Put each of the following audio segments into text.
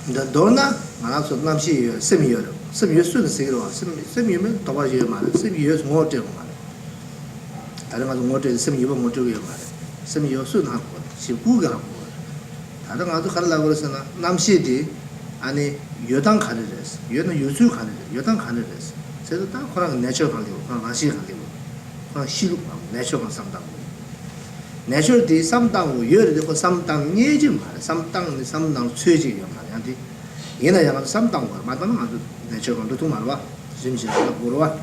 The dona, also Namshi, 7 years. 7 years soon, 7 years, Tobaji, 7 years more. I don't know what is 7 years more to you. 7 years soon have she Buga. I don't know to Harla Namshi, and Yodan candidates, you know, you two candidates, Yodan candidates. Said that for a natural value, for a she value, for a she natural sometimes. Natural day, sometimes we hear it for sometimes near Jim, sometimes changing your money. In a young sometimes, Madame, natural to Marwa, Jim Gurua.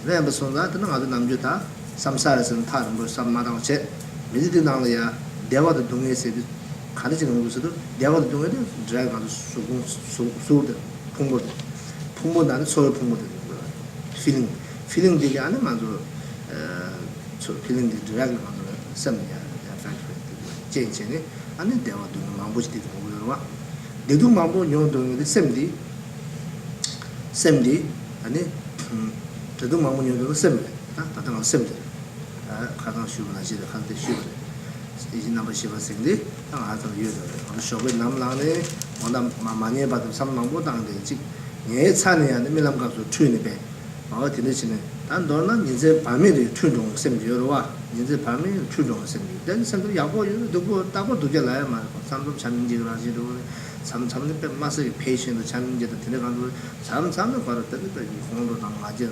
Then the son that another Namjuta, some size and time, some Madame said, visiting Nalia, there was the Dunga said, Canadian Musudu, there was the Dunga, drag on the Sud, Pumbo, Pumbo and soil Pumbo, feeling the animal, so feeling the dragon on the semi factory, change in it, and then they were doing Mambush did over. They do Mambo, you're doing the same day, and then they do Mambo, you're doing the same day, but I'm same day. Can't shoot, I see the country shoot. Is number she was saying, I have to use it on the show with Namlane, on the money, but some Mambo down the Yes, honey, and the Milam got to tune the our tension. And Donna is a family, 2 long same year, is a family, 2 long same year. Then some Yabo, you go double to Jalama, some challenging Rajido, some massive patient, the challenge at the telephone, some for a telephone,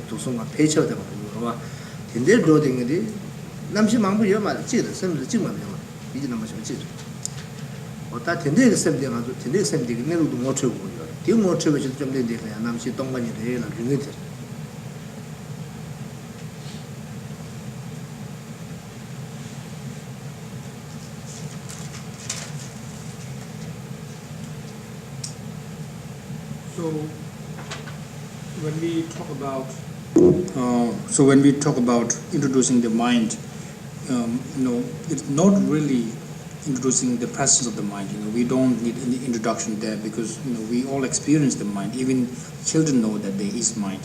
to some patient of the in their building, Namshi Mambo Yama, same the Jim, he didn't much of it. But that in the same thing, the same thing, never do more trouble. You more trouble, Namshi don't want you to unity. So when we talk about introducing the mind, it's not really introducing the presence of the mind. We don't need any introduction there because we all experience the mind. Even children know that there is mind.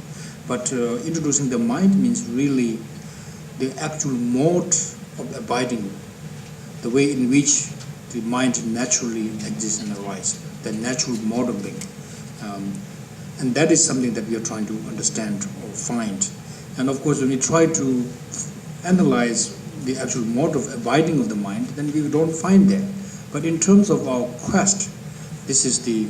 But introducing the mind means really the actual mode of abiding, the way in which the mind naturally exists and arises, the natural mode of being. And that is something that we are trying to understand or find. And of course, when we try to analyze the actual mode of abiding of the mind, then we don't find there. But in terms of our quest, this is the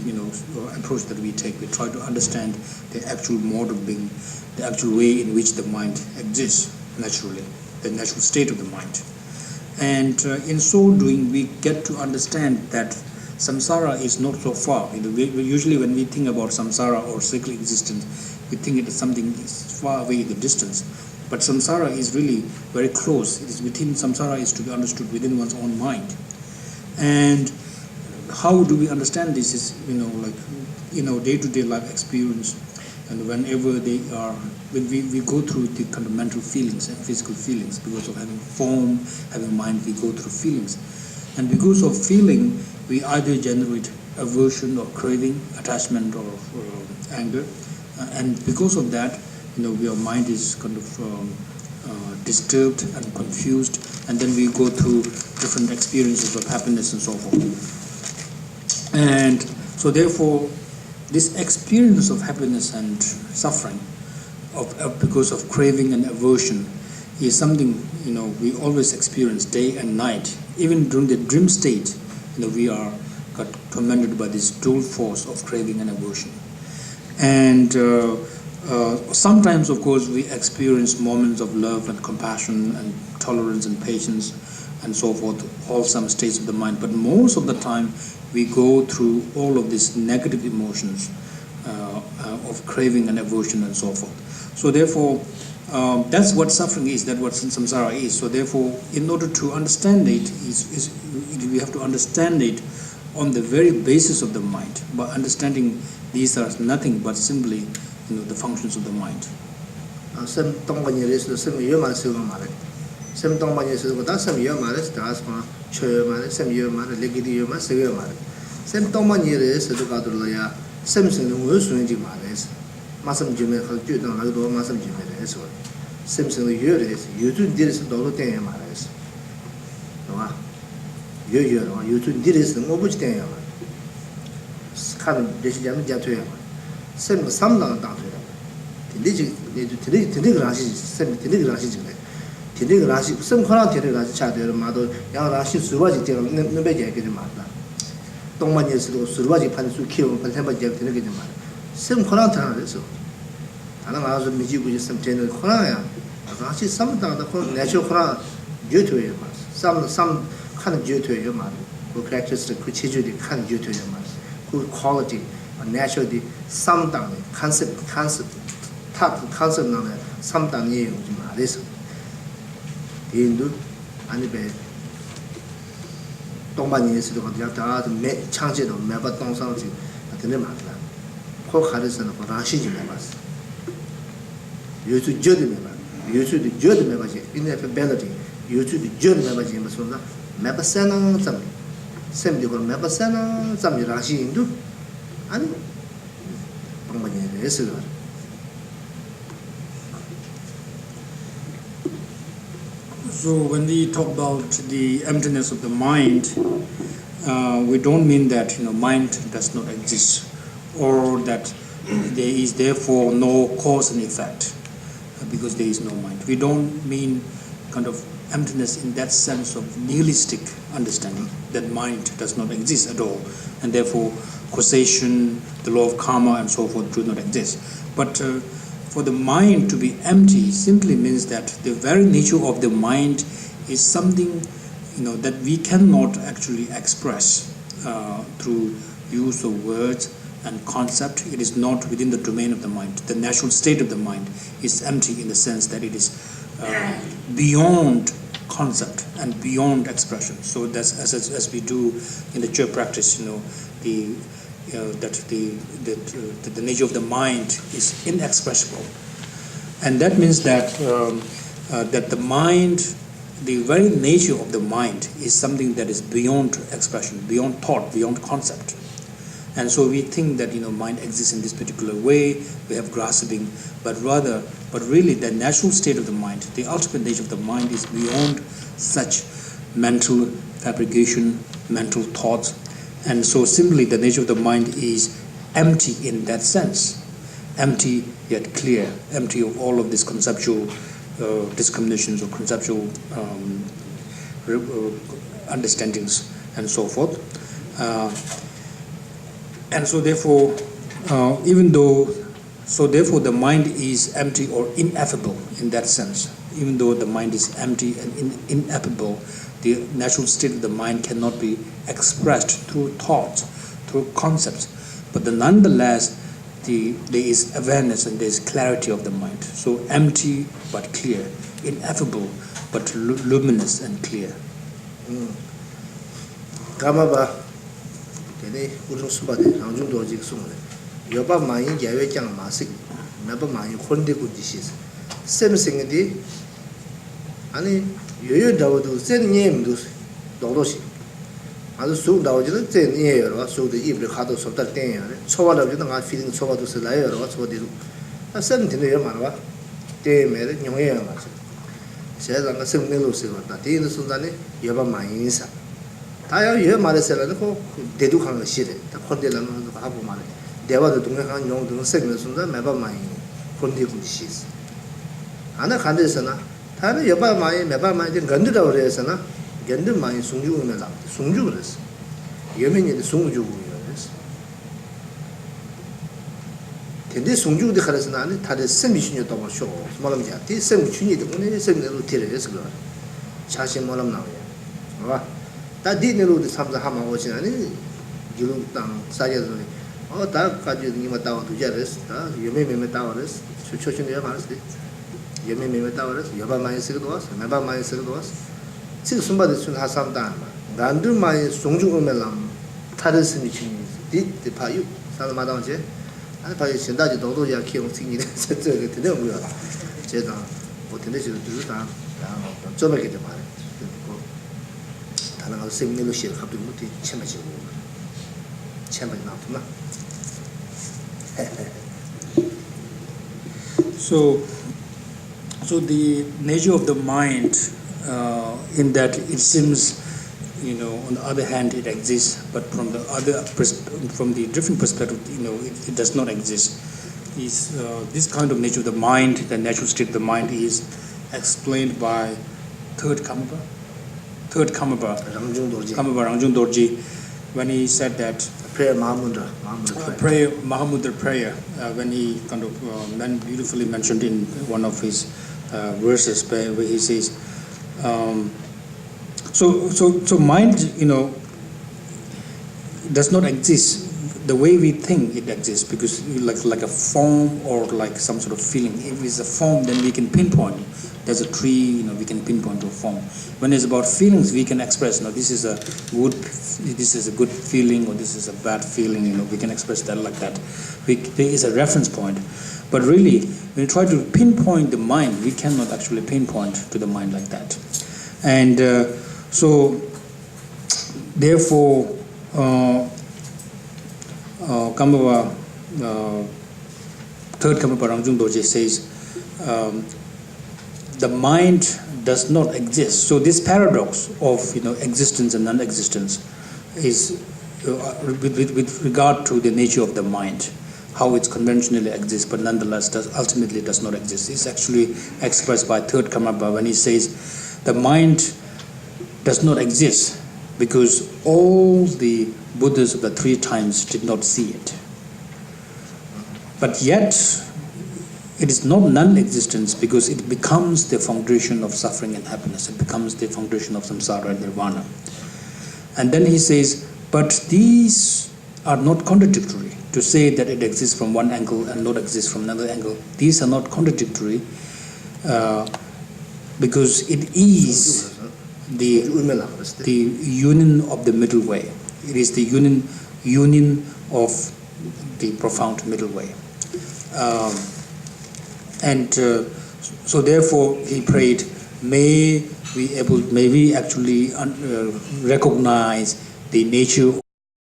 approach that we take. We try to understand the actual mode of being, the actual way in which the mind exists naturally, the natural state of the mind. And in so doing, we get to understand that samsara is not so far. Usually when we think about samsara or cyclic existence, we think it is something far away in the distance. But samsara is really very close. It is within, samsara is to be understood within one's own mind. And how do we understand this is, day-to-day life experience. And whenever when we go through the kind of mental feelings and physical feelings, because of having form, having mind, we go through feelings. And because of feeling, we either generate aversion or craving, attachment or anger, and because of that, our mind is kind of disturbed and confused, and then we go through different experiences of happiness and so forth. And so therefore, this experience of happiness and suffering, because of craving and aversion, is something we always experience day and night. Even during the dream state, we are got tormented by this dual force of craving and aversion. And sometimes, of course, we experience moments of love and compassion and tolerance and patience and so forth, all some states of the mind. But most of the time, we go through all of these negative emotions of craving and aversion and so forth. So therefore, that's what suffering is, that's what samsara is. So therefore, in order to understand it, we have to understand it on the very basis of the mind. By understanding these are nothing but simply the functions of the mind. 看这些人家推嘛，什么三当当推的，这个东西什么这个东西进来，这个东西什么可能这个东西查对了嘛都，然后东西水吧就这个那边讲给你嘛的，东半年是都水吧就盘水키워盘三半讲这个给你嘛，什么可能谈的时候，谈了嘛说没机会就什么真的可能呀，东西什么当的可能那就可能绝对嘛，什看的绝对嘛，我 practice 的可切决的看绝对嘛。good quality, natural 的三档的 concept, top concept 那的三档也有就嘛的是，印度，安那边东半年是的话，大家都没抢起的，没把东上去，真的嘛的，好看的是呢，把它洗进来嘛是，有时觉得没吧，有时觉得没吧些 ineffability， 有时觉得没吧些，么说呢，没把三档怎么？sem di ko me ba sana zam ni ra shi indu an bang ba ni re se ga So when we talk about the emptiness of the mind, we don't mean that mind does not exist, or that there is therefore no cause and effect because there is no mind. We don't mean kind of emptiness in that sense of nihilistic understanding that mind does not exist at all, and therefore causation, the law of karma, and so forth do not exist. But for the mind to be empty simply means that the very nature of the mind is something that we cannot actually express through use of words and concept. It is not within the domain of the mind. The natural state of the mind is empty in the sense that it is beyond concept and beyond expression. So that's as we do in the church practice, that the nature of the mind is inexpressible, and that means that that the mind, the very nature of the mind, is something that is beyond expression, beyond thought, beyond concept. And so we think that mind exists in this particular way. We have grasping, but really the natural state of the mind, the ultimate nature of the mind, is beyond such mental fabrication, mental thoughts. And so simply the nature of the mind is empty in that sense, empty yet clear, empty of all of these conceptual discriminations or conceptual understandings and so forth. And so therefore, therefore the mind is empty or ineffable in that sense. Even though the mind is empty and ineffable, the natural state of the mind cannot be expressed through thoughts, through concepts. But nonetheless, there is awareness and there is clarity of the mind. So empty but clear, ineffable but luminous and clear. Today, 우선 수바데 항중도 지금 숨을 여바 많이 예외장 마식 매바 많이 혼대고 지시스 셈생인데 아니 여여 나와도 센님도 도도시 아주 수 나오지는 센이에요. 수도 입을 가도 속다 땡이야. 초바도 나 필링 초바도 쓰라요. 초바도 아 센인데 여 말아. 때문에 용해야 맞아. 제가 생내로 쓰었다. 뒤에 순간에 여바 많이 인사 다야 여 말했어라는 거 대두한 거 싫어. 혼대라는 거 하고 말해. 대화도 동행한 용도는 생면 순간 매번 많이 혼대고 싶어. 하나 간데서나 다른 여바 많이 매번 많이 건드다고 그래서나 견드 많이 송주는 나. 송주 그랬어. 여명이 송주고 그랬어. 근데 송주도 그래서 나는 다들 생미신이었다 봐쇼. 말하면 돼. 생미신이도 오늘 생내로 데려서 그래. 자신 말하면 나와요. 봐. 다 디네로도 참자하면 오시나니 기록 땅 사제도 다 가지고 니마 따와 두자랬어. 다 여매매매 따와랬어. 초초신이야 말았어. 여매매매 따와랬어. 여바 많이 쓰기도 왔어. 매바 많이 쓰기도 왔어. 지금 순바데 순 하삼다. 난들 많이 송중을면람 다른 스미친이 디 파유 사람마다제 아니 파유 신다지 도도야 키용 생기네. 저게 되는 거야. 제가 뭐 되는 지도 들다. 좀 저렇게 좀 말해. 다른 거 생내로 시에 갑자기 못해 채마시고 채마이 나왔구나. So the nature of the mind, in that it seems, on the other hand it exists, but from the different perspective, it does not exist. Is this kind of nature of the mind, the natural state of the mind, is explained by third Karmapa Rangjung Dorji, when he said that prayer Mahamudra Mahamudra prayer, when he kind of beautifully mentioned in one of his verses where he says, so mind, does not exist the way we think it exists, because like a form or like some sort of feeling. If it's a form, then we can pinpoint. There's a tree, we can pinpoint to a form. When it's about feelings, we can express, this is a good feeling, or this is a bad feeling, we can express that like that. There is a reference point. But really, when you try to pinpoint the mind, we cannot actually pinpoint to the mind like that. And so, therefore, third Karmapa Rangjung Dorje says, the mind does not exist. So this paradox of existence and non-existence is with regard to the nature of the mind, how it conventionally exists but nonetheless ultimately does not exist. It's actually expressed by third Karmapa when he says the mind does not exist because all the Buddhas of the 3 times did not see it. But yet it is not non-existence, because it becomes the foundation of suffering and happiness. It becomes the foundation of samsara and nirvana. And then he says, but these are not contradictory. To say that it exists from one angle and not exist from another angle, these are not contradictory, because it is the union of the middle way. It is the union of the profound middle way. So therefore he prayed, may we actually recognize the nature